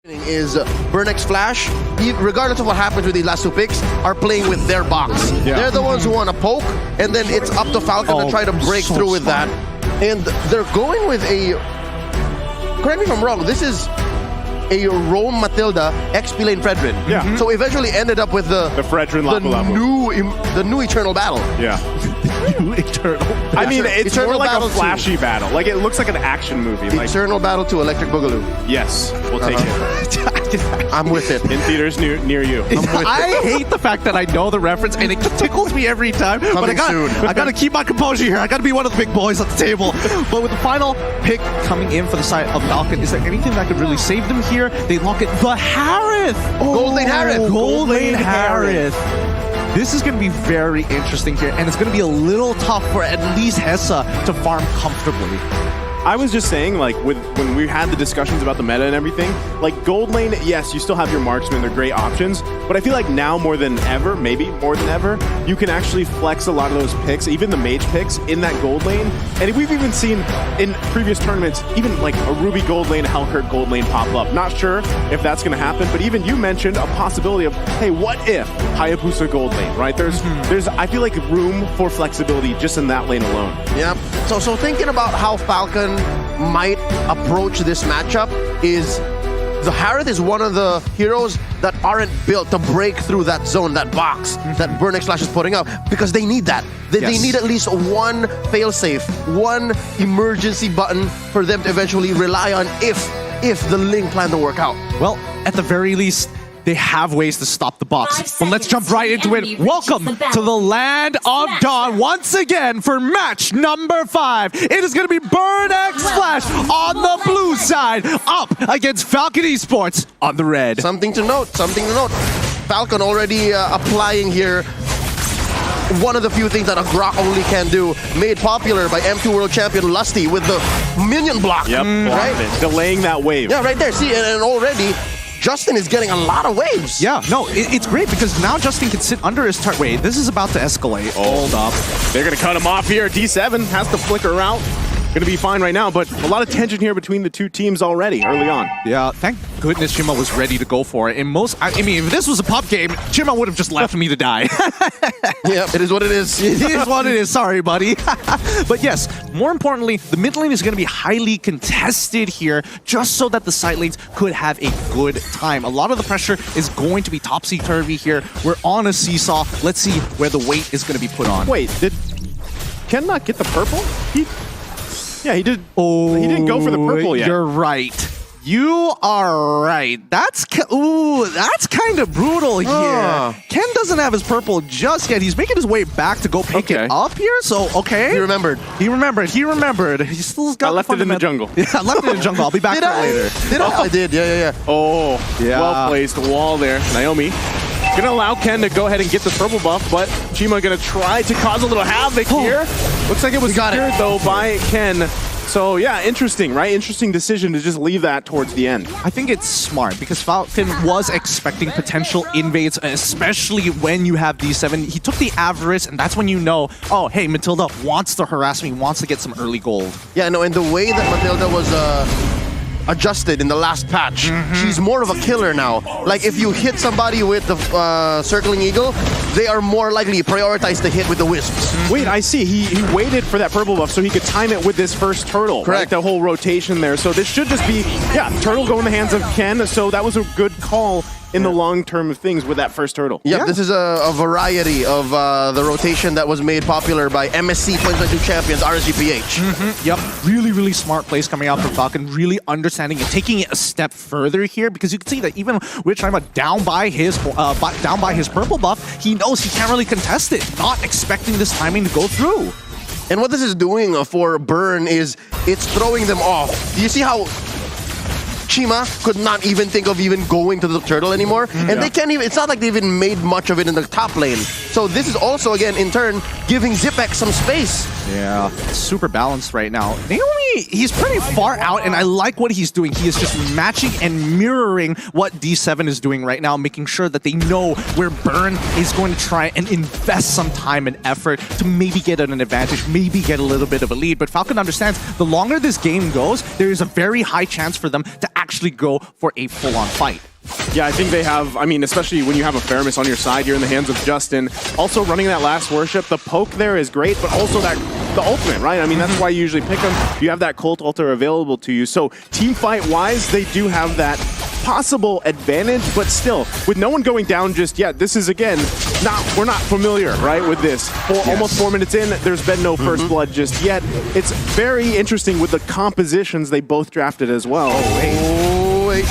Is Burnix Flash, regardless of what happens with these last two picks, are playing with their box. Yeah. They're the ones who want to poke, and then it's up to Falcon to try to break through with that. And they're going with a, correct me if I'm wrong, this is a Rome Matilda XP lane Fredrin. Yeah. So eventually ended up with the Fredrin the new Eternal Battle. Yeah. New Eternal. I mean, it's Eternal more like Battle a flashy battle. Like, it looks like an action movie. Like, Eternal Battle to Electric Boogaloo. Yes, we'll take it. I'm with it. In theaters near you. I hate the fact that I know the reference and it tickles me every time. But I gotta keep my composure here. I gotta be one of the big boys at the table. But with the final pick coming in for the side of Falcon, is there anything that could really save them here? They lock it. The Harith! Gold Lane Harith! Gold Lane Harith! This is going to be very interesting here, and it's going to be a little tough for at least Hessa to farm comfortably. I was just saying, like, when we had the discussions about the meta and everything, like, gold lane, yes, you still have your marksmen, they're great options, but I feel like now more than ever, maybe more than ever, you can actually flex a lot of those picks, even the mage picks, in that gold lane. And we've even seen in previous tournaments, even like a Ruby gold lane, Hellkurt gold lane pop up. Not sure if that's going to happen, but even you mentioned a possibility of, hey, what if Hayabusa gold lane, right? There's I feel like room for flexibility just in that lane alone. Yeah. So thinking about how Falcon might approach this matchup is the Harith is one of the heroes that aren't built to break through that zone, that box that Burnix Flash is putting up, because they need that. They need at least one failsafe, one emergency button for them to eventually rely on if the Ling plan to work out. Well, at the very least, they have ways to stop the box. But let's jump right into it. Welcome to the Land of Dawn once again for match number 5. It is going to be Burnix Flash on the blue side up against Falcon Esports on the red. Something to note. Falcon already applying here one of the few things that a Grok only can do, made popular by M2 World Champion Lusty with the minion block. Yep, right? Delaying that wave. Yeah, right there. See, and already Justin is getting a lot of waves. Yeah, no, it's great because now Justin can sit under his turret. Wait, this is about to escalate. Hold up. They're going to cut him off here. D7 has to flicker out. Going to be fine right now, but a lot of tension here between the two teams already early on. Yeah, thank goodness Chima was ready to go for it. And I mean, if this was a pub game, Chima would have just left me to die. Yeah, it is what it is. It is what it is. Sorry, buddy. But yes, more importantly, the mid lane is going to be highly contested here, just so that the side lanes could have a good time. A lot of the pressure is going to be topsy-turvy here. We're on a seesaw. Let's see where the weight is going to be put on. Wait, did Ken not get the purple? Yeah, he did. Oh, he didn't go for the purple yet. You're right. You are right. That's kind of brutal here. Ken doesn't have his purple just yet. He's making his way back to go pick it up here. So okay, he remembered. He still got. I left it in the jungle. Yeah, I left it in the jungle. I'll be back for it later. Did I? I did. Yeah. Oh, yeah. Well placed wall there. Naomi gonna allow Ken to go ahead and get the purple buff, but Chima gonna try to cause a little havoc here. Looks like it was secured though by Ken. So yeah, interesting, right? Interesting decision to just leave that towards the end. I think it's smart because Falcon was expecting potential invades, especially when you have D7. He took the Avarice, and that's when you know, oh, hey, Matilda wants to harass me, wants to get some early gold. Yeah, no, and the way that Matilda was adjusted in the last patch, she's more of a killer now. Like, if you hit somebody with the Circling Eagle, they are more likely prioritized to hit with the Wisps. Wait, I see. He waited for that purple buff so he could time it with this first turtle. Correct. Right? The whole rotation there. So this should just be, yeah, turtle go in the hands of Ken. So that was a good call in the long-term of things with that first turtle. Yep, yeah. This is a variety of the rotation that was made popular by MSC 2022 champions, RSGPH. Yep, really smart plays coming out from Falcon, really understanding and taking it a step further here, because you can see that even with Chima down by his purple buff, he knows he can't really contest it, not expecting this timing to go through. And what this is doing for Burn is it's throwing them off. Do you see how Chima could not even think of even going to the turtle anymore, and they can't even, it's not like they even made much of it in the top lane. So this is also, again, in turn, giving Zipek some space. Yeah, super balanced right now. Naomi he's pretty far out, and I like what he's doing. He is just matching and mirroring what D7 is doing right now, making sure that they know where Burn is going to try and invest some time and effort to maybe get an advantage, maybe get a little bit of a lead. But Falcon understands the longer this game goes, there is a very high chance for them to actually go for a full-on fight. Yeah, I think they have, I mean, especially when you have a Faramis on your side, you're in the hands of Justin. Also running that last worship, the poke there is great, but also the ultimate, right? I mean, that's why you usually pick them. You have that Cult Altar available to you. So team fight-wise, they do have that possible advantage, but still, with no one going down just yet, this is, again, we're not familiar, right, with this. Almost 4 minutes in, there's been no first blood just yet. It's very interesting with the compositions they both drafted as well. Oh, wait.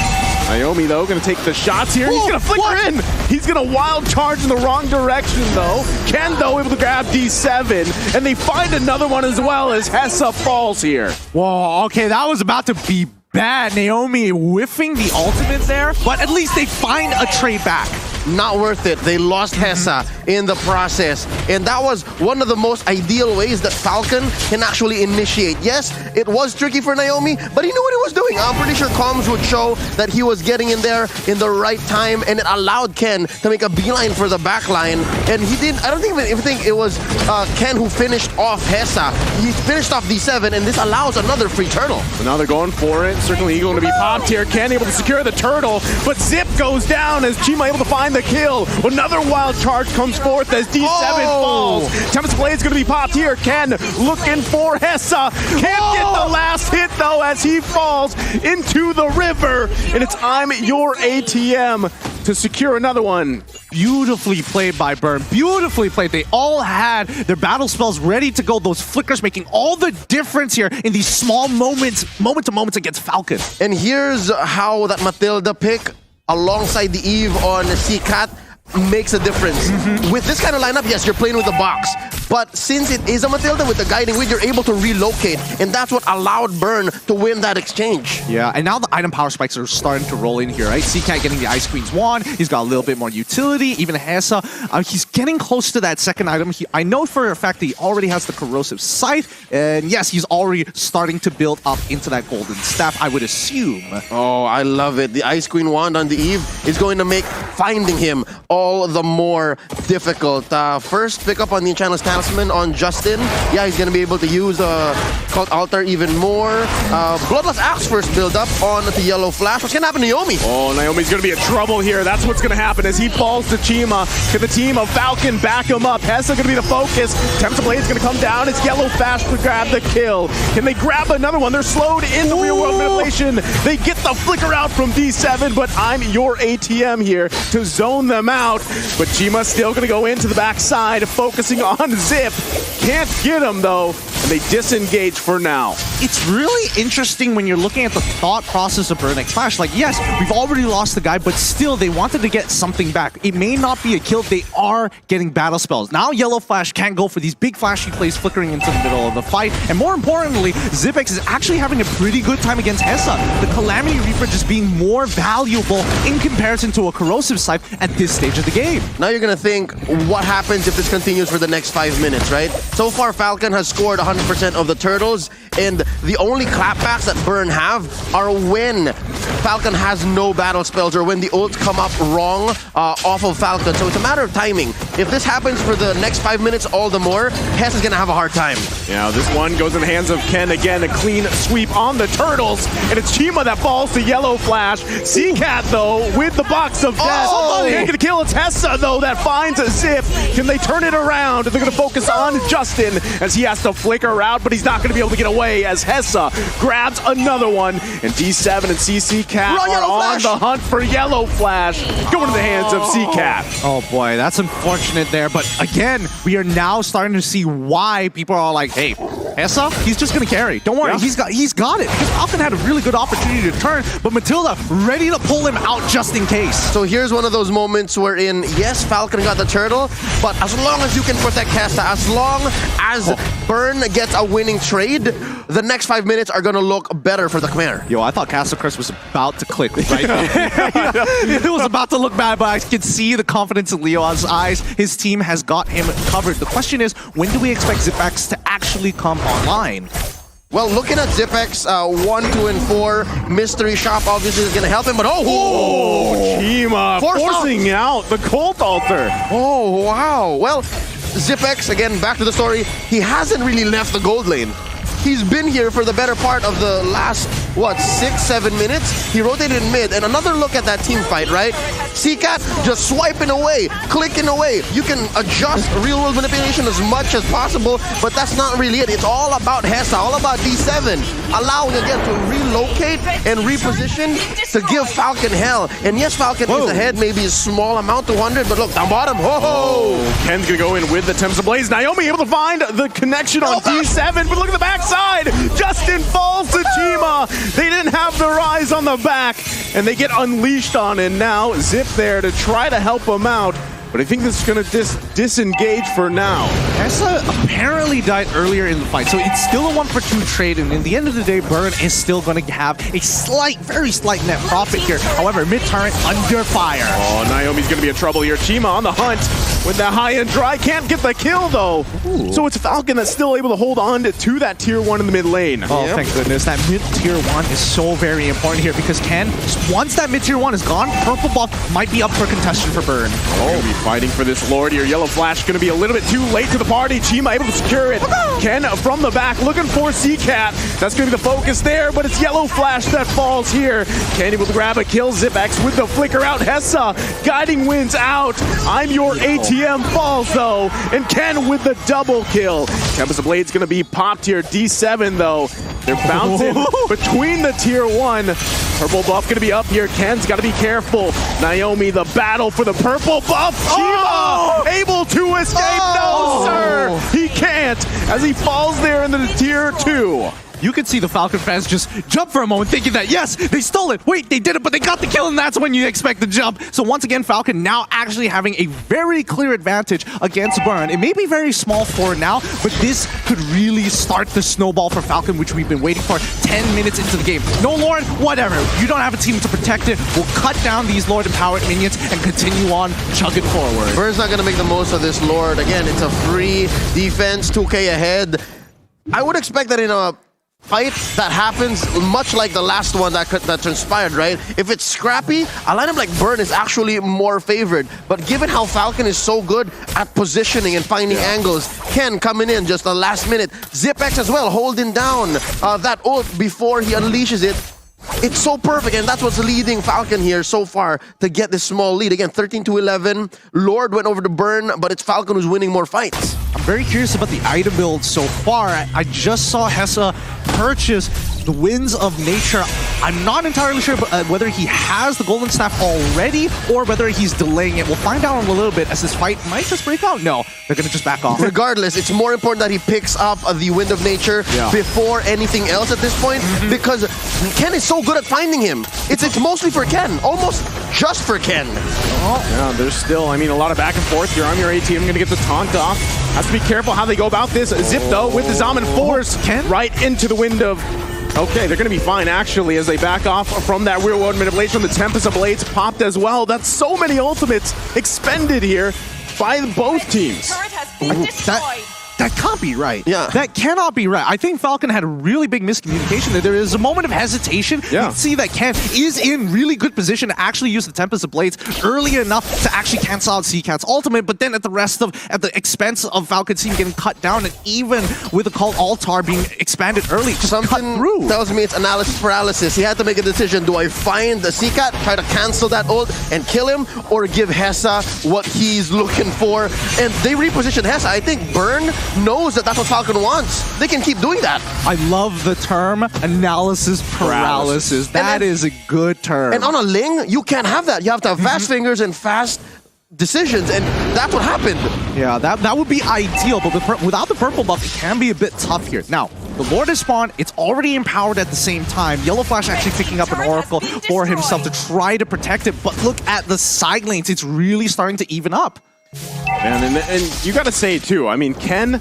Naomi, though, going to take the shots here. He's going to flicker in. He's going to wild charge in the wrong direction, though. Ken, though, able to grab D7, and they find another one as well as Hessa falls here. Whoa, okay, that was about to be bad. Naomi whiffing the ultimate there, but at least they find a trade back. Not worth it. They lost Hessa in the process. And that was one of the most ideal ways that Falcon can actually initiate. Yes, it was tricky for Naomi, but he knew what he was doing. I'm pretty sure comms would show that he was getting in there in the right time, and it allowed Ken to make a beeline for the backline. And he didn't, I don't even think it was Ken who finished off Hessa. He finished off D7, and this allows another free turtle. So now they're going for it. Certainly going to be popped here. Ken able to secure the turtle, but Zip goes down as Chima able to find the kill. Another wild charge comes forth as D7 falls. Tempest Blade's going to be popped here. Ken looking for Hessa. Can't get the last hit, though, as he falls into the river. And it's I'm your ATM to secure another one. Beautifully played by Burn. Beautifully played. They all had their battle spells ready to go. Those flickers making all the difference here in these small moments, moment to moments against Falcon. And here's how that Matilda pick alongside the Eve on CCAT makes a difference. With this kind of lineup, yes, you're playing with the box. But since it is a Matilda with the guiding wheel, you're able to relocate. And that's what allowed Burn to win that exchange. Yeah, and now the item power spikes are starting to roll in here, right? CCAT getting the Ice Queen's wand. He's got a little bit more utility. Even Hessa, he's getting close to that second item. I know for a fact that he already has the Corrosive Scythe. And yes, he's already starting to build up into that Golden Staff, I would assume. Oh, I love it. The Ice Queen wand on the Eve is going to make finding him all the more difficult. First, pick up on the Enchantress Talisman on Justin. Yeah, he's going to be able to use Cult Altar even more. Bloodlust Axe first build up on the Yellow Flash. What's going to happen to Naomi? Oh, Naomi's going to be in trouble here. That's what's going to happen as he falls to Chima. Can the team of Falcon back him up? Hessa going to be the focus. Tempest Blade's going to come down. It's Yellow Flash to grab the kill. Can they grab another one? They're slowed in the real world manipulation. They get the flicker out from D7, but I'm your ATM here to zone them out. But Chima's still going to go into the backside, focusing on Zip. Can't get him, though, and they disengage for now. It's really interesting when you're looking at the thought process of Burn X Flash. Like, yes, we've already lost the guy, but still, they wanted to get something back. It may not be a kill. They are getting battle spells. Now, Yellow Flash can't go for these big flashy plays flickering into the middle of the fight. And more importantly, Zipex is actually having a pretty good time against Hessa. The Calamity Reaper just being more valuable in comparison to a Corrosive Scythe at this stage of the game. Now you're going to think, what happens if this continues for the next 5 minutes, right? So far, Falcon has scored 100% of the turtles, and the only clapbacks that Burn have are when Falcon has no battle spells or when the ults come up wrong off of Falcon. So it's a matter of timing. If this happens for the next 5 minutes, all the more, Hess is going to have a hard time. Yeah, this one goes in the hands of Ken again. A clean sweep on the turtles, and it's Chima that falls to Yellow Flash. CCAT, though, with the box of death. Can't get a kill. It's Hessa, though, that finds a Zip. Can they turn it around? They're going to focus on Justin as he has to flicker out, but he's not going to be able to get away as Hessa grabs another one. And D7 and CCAT are on the hunt for Yellow Flash, going to the hands of CCAT. Oh boy, that's unfortunate there. But again, we are now starting to see why people are like, hey, Hessa, he's just going to carry. Don't worry, he's got it. Because Falcon had a really good opportunity to turn, but Matilda ready to pull him out just in case. So here's one of those moments wherein, yes, Falcon got the turtle, but as long as you can protect Hessa, as long as Burn gets a winning trade, the next 5 minutes are going to look better for the Khmer. Yo, I thought Castle Crest was about to click right now. It was about to look bad, but I could see the confidence in Leo's eyes. His team has got him covered. The question is, when do we expect Zipex to actually come online? Well, looking at Zipex, 1, 2, and 4, Mystery Shop obviously is going to help him, but Chima forcing out the Colt Altar. Oh, wow. Well, Zipex, again, back to the story, he hasn't really left the gold lane. He's been here for the better part of the last, what, 6-7 minutes? He rotated in mid, and another look at that team fight, right? CCAT just swiping away, clicking away. You can adjust real-world manipulation as much as possible, but that's not really it. It's all about Hessa, all about D7, allowing again to relocate and reposition to give Falcon hell. And yes, Falcon is ahead, maybe a small amount, 200, but look, down bottom, Ken's gonna go in with the Tempest of Blaze. Naomi able to find the connection on D7, but look at the backside. Justin falls to Chima. They didn't have their eyes on the back, and they get unleashed on, and now Zip there to try to help him out. But I think this is going to disengage for now. Hessa apparently died earlier in the fight, so it's still a 1-for-2 trade, and in the end of the day, Burn is still going to have a slight, very slight net profit here. However, mid-turret under fire. Oh, Naomi's going to be in trouble here. Chima on the hunt with the high-end dry. Can't get the kill, though. Ooh. So it's Falcon that's still able to hold on to that tier 1 in the mid lane. Oh, thank goodness. That mid-tier 1 is so very important here, because Ken, once that mid-tier 1 is gone, purple buff might be up for contention for Burn. Fighting for this Lord here. Yellow Flash going to be a little bit too late to the party. Chima able to secure it. Ken from the back looking for CCAT. That's going to be the focus there, but it's Yellow Flash that falls here. Ken able to grab a kill. Zipex with the flicker out. Hessa guiding wins out. I'm your ATM falls though, and Ken with the double kill. Tempest of Blade's going to be popped here. D7 though. They're bouncing between the tier 1. Purple buff going to be up here. Ken's got to be careful. Naomi, the battle for the purple buff. Chima able to escape. No, sir. He can't as he falls there into the tier 2. You can see the Falcon fans just jump for a moment thinking that, yes, they stole it. Wait, they did it, but they got the kill, and that's when you expect the jump. So once again, Falcon now actually having a very clear advantage against Burn. It may be very small for now, but this could really start the snowball for Falcon, which we've been waiting for 10 minutes into the game. No Lord, whatever. You don't have a team to protect it. We'll cut down these Lord-empowered minions and continue on chugging forward. Burn's not going to make the most of this Lord. Again, it's a free defense, 2K ahead. I would expect that in a fight that happens much like the last one that transpired, right? If it's scrappy, a lineup like Burn is actually more favored. But given how Falcon is so good at positioning and finding angles, Ken coming in just the last minute, Zipex as well holding down that ult before he unleashes it. It's so perfect, and that's what's leading Falcon here so far to get this small lead. Again, 13-11. Lord went over to Burn, but it's Falcon who's winning more fights. I'm very curious about the item build so far. I just saw Hessa purchase the Winds of Nature. I'm not entirely sure whether he has the Golden Staff already or whether he's delaying it. We'll find out in a little bit as this fight might just break out. No, they're going to just back off. Regardless, it's more important that he picks up the Wind of Nature before anything else at this point, because Ken is so good at finding him. It's mostly for Ken, almost just for Ken. Yeah, there's still, I mean, a lot of back and forth here. I'm your ATM going to get the taunt off. Has to be careful how they go about this. Zip, though, with the Zaman Force right into the Wind of... Okay, they're going to be fine, actually, as they back off from that real-world manipulation. The Tempest of Blades popped as well. That's so many ultimates expended here by both teams. That can't be right. Yeah. That cannot be right. I think Falcon had a really big miscommunication there. There is a moment of hesitation. You can see that Ken is in really good position to actually use the Tempest of Blades early enough to actually cancel out CCAT's ultimate, but then at the expense of Falcon's team getting cut down, and even with the Cult Altar being expanded early, just cut through. Tells me it's analysis paralysis. He had to make a decision. Do I find the CCAT, try to cancel that ult and kill him, or give Hessa what he's looking for? And they repositioned Hessa. I think Burn knows that that's what Falcon wants. They can keep doing that. I love the term analysis paralysis. That is a good term. And on a Ling, you can't have that. You have to have fast fingers and fast decisions, and that's what happened. Yeah, that would be ideal, but without the purple buff, it can be a bit tough here. Now, the Lord is spawned, it's already empowered at the same time. Yellow Flash actually picking up an Oracle for himself to try to protect it, but look at the side lanes. It's really starting to even up. And you got to say, too, I mean, Ken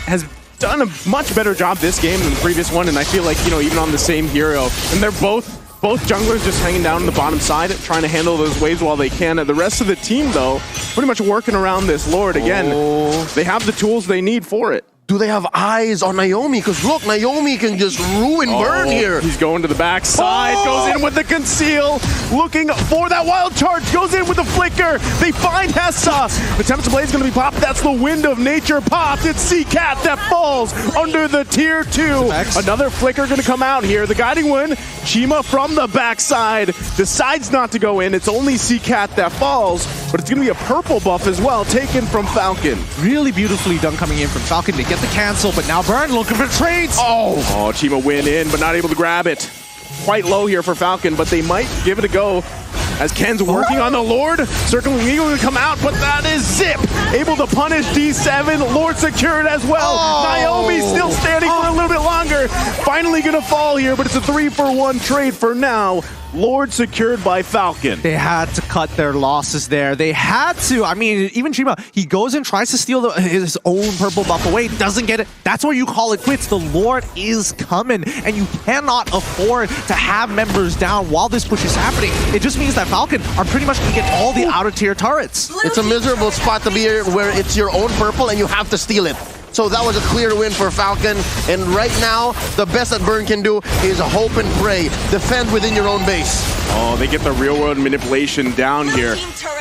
has done a much better job this game than the previous one, and I feel like, you know, even on the same hero, and they're both junglers just hanging down on the bottom side, trying to handle those waves while they can. The rest of the team, though, pretty much working around this Lord. Again, they have the tools they need for it. do they have eyes on Naomi? Because look, Naomi can just ruin Burn here. He's going to the backside, goes in with the conceal, looking for that wild charge, goes in with the flicker. They find Hessa. The Tempest Blade is going to be popped. That's the Wind of Nature popped. It's C-Cat that falls under the tier 2. Another flicker going to come out here. The guiding wind, Chima from the backside decides not to go in. It's only C-Cat that falls, but it's going to be a purple buff as well, taken from Falcon. Really beautifully done coming in from Falcon to get the cancel, but now Burn looking for trades. Oh, Chima went in, but not able to grab it. Quite low here for Falcon, but they might give it a go as Ken's working on the Lord. Circling Eagle to come out, but that is Zip. Able to punish D7. Lord secured as well. Naomi still standing for a little bit longer. Finally gonna fall here, but it's a 3-for-1 trade for now. Lord secured by Falcon. They had to cut their losses there. They had to. I mean, even Chima, he goes and tries to steal his own purple buff away, doesn't get it. That's where you call it quits. The Lord is coming, and you cannot afford to have members down while this push is happening. It just means that Falcon are pretty much going to get all the outer tier turrets. It's a miserable spot to be here where it's your own purple and you have to steal it. So that was a clear win for Falcon. And right now, the best that Burn can do is hope and pray. Defend within your own base. Oh, they get the real world manipulation down here.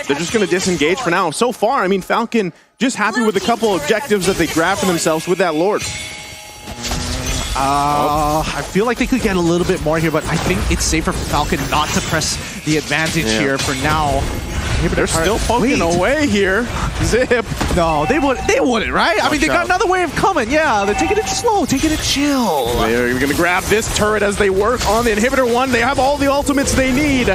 They're just going to disengage for now. So far, I mean, Falcon just happy with a couple objectives that they grabbed for themselves with that Lord. I feel like they could get a little bit more here, but I think it's safer for Falcon not to press the advantage here for now. They're still poking away here. Zip. No, they wouldn't, right? I mean, they got another way of coming. Yeah, they're taking it slow, taking it chill. They're going to grab this turret as they work on the inhibitor one. They have all the ultimates they need.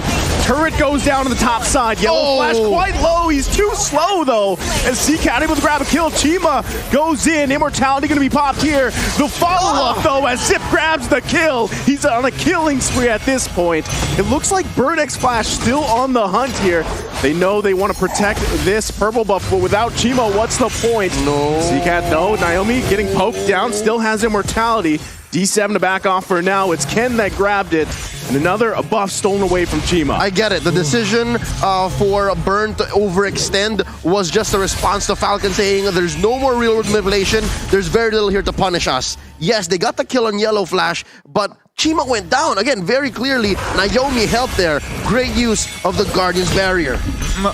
Turret goes down to the top side. Yellow Flash quite low. He's too slow, though. As C-Cat able to grab a kill. Chima goes in. Immortality going to be popped here. The follow-up, though, as Zip grabs the kill. He's on a killing spree at this point. It looks like Burn X Flash still on the hunt here. They know they want to protect this purple buff, but without Chima, what's the point? No. C-Cat, no. Naomi getting poked down, still has immortality. D7 to back off for now. It's Ken that grabbed it. And another buff stolen away from Chima. I get it. The decision for Burn to overextend was just a response to Falcon saying there's no more real world manipulation. There's very little here to punish us. Yes, they got the kill on Yellow Flash, but Chima went down. Again, very clearly, Naomi helped there. Great use of the Guardian's Barrier.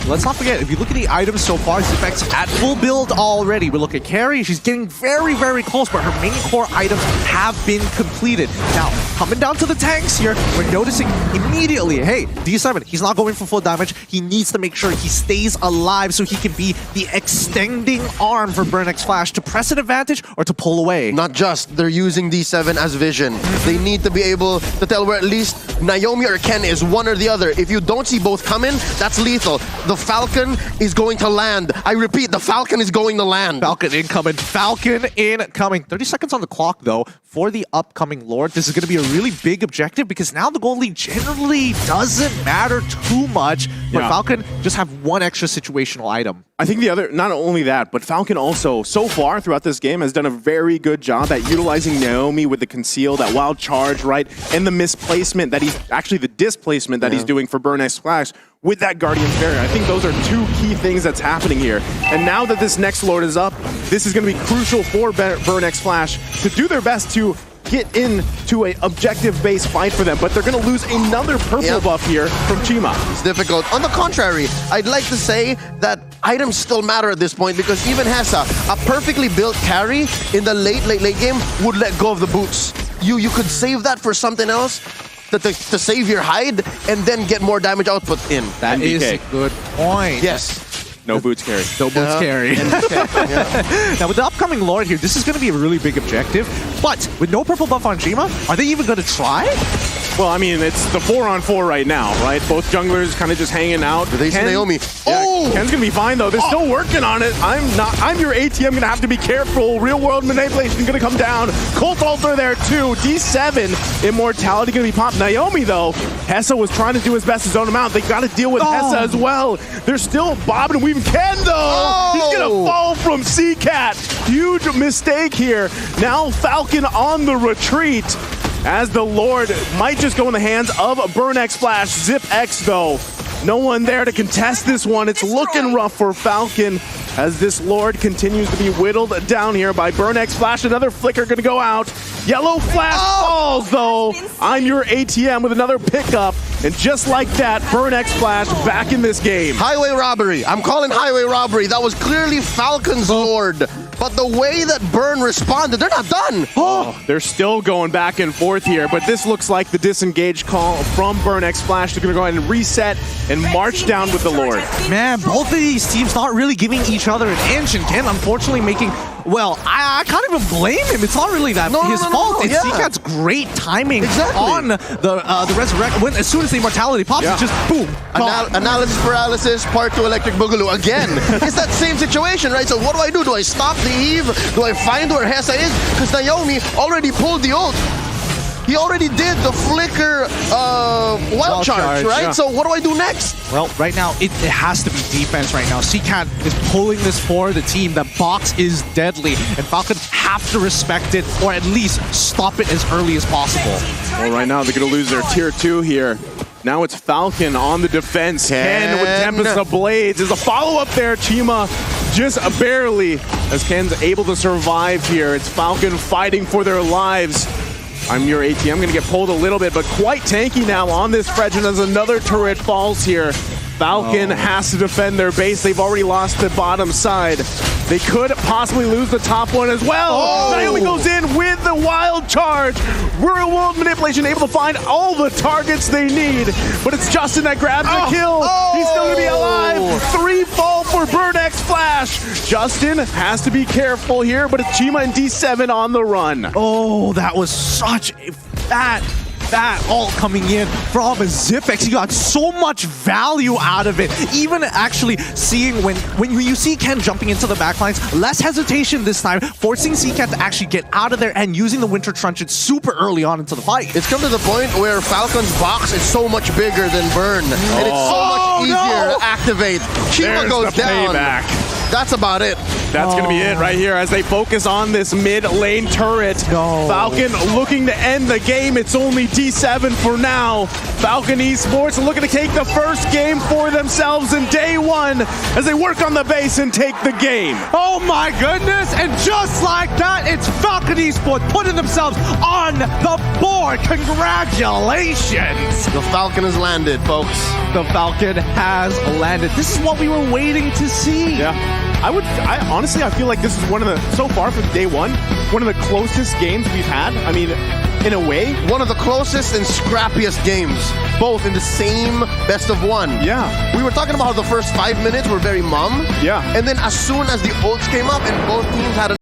Let's not forget, if you look at the items so far, Zip's at full build already. We look at Carrie, she's getting very, very close, but her main core items have been completed. Now, coming down to the tanks here, we're noticing immediately, hey, D7, he's not going for full damage. He needs to make sure he stays alive so he can be the extending arm for Burn X Flash to press an advantage or to pull away. Not just, they're using D7 as vision. They need to be able to tell where at least Naomi or Ken is, one or the other. If you don't see both coming, that's lethal. The Falcon is going to land. I repeat, the Falcon is going to land. Falcon incoming. Falcon incoming. 30 seconds on the clock, though, for the upcoming Lord. This is going to be a really big objective because now the gold lead generally doesn't matter too much. But Falcon just have one extra situational item. I think the other, not only that, but Falcon also, so far throughout this game, has done a very good job at utilizing Naomi with the conceal, that wild charge, right? And the misplacement that he's, actually the displacement that he's doing for Burn X Flash with that Guardian's Barrier. I think those are two key things that's happening here. And now that this next Lord is up, this is going to be crucial for Burn X Flash to do their best to get into an objective-based fight for them, but they're going to lose another purple buff here from Chima. It's difficult. On the contrary, I'd like to say that items still matter at this point because even Hessa, a perfectly built carry in the late game, would let go of the boots. You could save that for something else to save your hide and then get more damage output in. That is a good point. Yes. No boots carry. No boots carry. Now with the upcoming Lord here, this is going to be a really big objective. But with no purple buff on Chima, are they even going to try? Well, I mean, it's the 4-on-4 right now, right? Both junglers kind of just hanging out. Do they see Naomi? Yeah, Ken's gonna be fine though. They're still working on it. I'm your ATM, gonna have to be careful. Real world manipulation gonna come down. Colt Alter there too. D7, immortality gonna be popped. Naomi though, Hessa was trying to do his best to zone him out. They gotta deal with Hessa as well. They're still bobbing and weaving. Ken though, he's gonna fall from C-Cat. Huge mistake here. Now Falcon on the retreat, as the Lord might just go in the hands of Burn X Flash. Zip X though, no one there to contest this one. It's looking rough for Falcon. as this Lord continues to be whittled down here by Burnex Flash. Another flicker going to go out. Yellow Flash falls, though. I'm your ATM with another pickup. And just like that, Burnex Flash back in this game. Highway robbery. I'm calling highway robbery. That was clearly Falcon's Lord. But the way that Burn responded, they're not done. Oh, they're still going back and forth here, but this looks like the disengage call from Burnex Flash. They're going to go ahead and reset and march down with the Lord. Man, both of these teams not really giving each other an inch, and Ken unfortunately making, well, I can't even blame him. It's not really that his fault. It's CCAT's great timing on the Resurrect. As soon as the Immortality pops, it's just boom. Analysis paralysis, part 2 electric boogaloo. Again, it's that same situation, right? So what do? Do I stop the Eve? Do I find where Hessa is? Because Naomi already pulled the ult. He already did the flicker wild charge, right? Yeah. So what do I do next? Well, right now, it has to be defense right now. CCAT is pulling this for the team. The box is deadly, and Falcon have to respect it, or at least stop it as early as possible. Well, right now, they're going to lose their tier 2 here. Now it's Falcon on the defense. Ken with Tempest of Blades. There's a follow-up there. Chima just barely, as Ken's able to survive here. It's Falcon fighting for their lives. I'm your AT. I'm going to get pulled a little bit, but quite tanky now on this Fredgen as another turret falls here. Falcon has to defend their base. They've already lost the bottom side. They could possibly lose the top one as well. Naomi goes in with the wild charge. Whirlwind manipulation, able to find all the targets they need. But it's Justin that grabs the kill. He's still going to be alive. 3 fall for Burnex Flash. Justin has to be careful here, but it's Chima and D7 on the run. Oh, that was such a that all coming in from Ziphex. He got so much value out of it. Even actually seeing when you see Ken jumping into the backlines, less hesitation this time, forcing CCAT to actually get out of there and using the Winter Truncheon super early on into the fight. It's come to the point where Falcon's box is so much bigger than Burn, and it's so much easier to activate. Chima goes down. Payback. That's about it. That's going to be it right here as they focus on this mid lane turret. Falcon looking to end the game. It's only D7 for now. Falcon Esports looking to take the first game for themselves in day 1 as they work on the base and take the game. Oh my goodness, and just like that, it's Falcon Esports putting themselves on the board. Congratulations. The Falcon has landed, folks. The Falcon has landed. This is what we were waiting to see. Yeah. I honestly, I feel like this is one of the, so far from day 1, one of the closest games we've had. I mean, in a way, one of the closest and scrappiest games, both in the same best of 1. Yeah. We were talking about how the first 5 minutes were very mum. Yeah. And then as soon as the ults came up and both teams had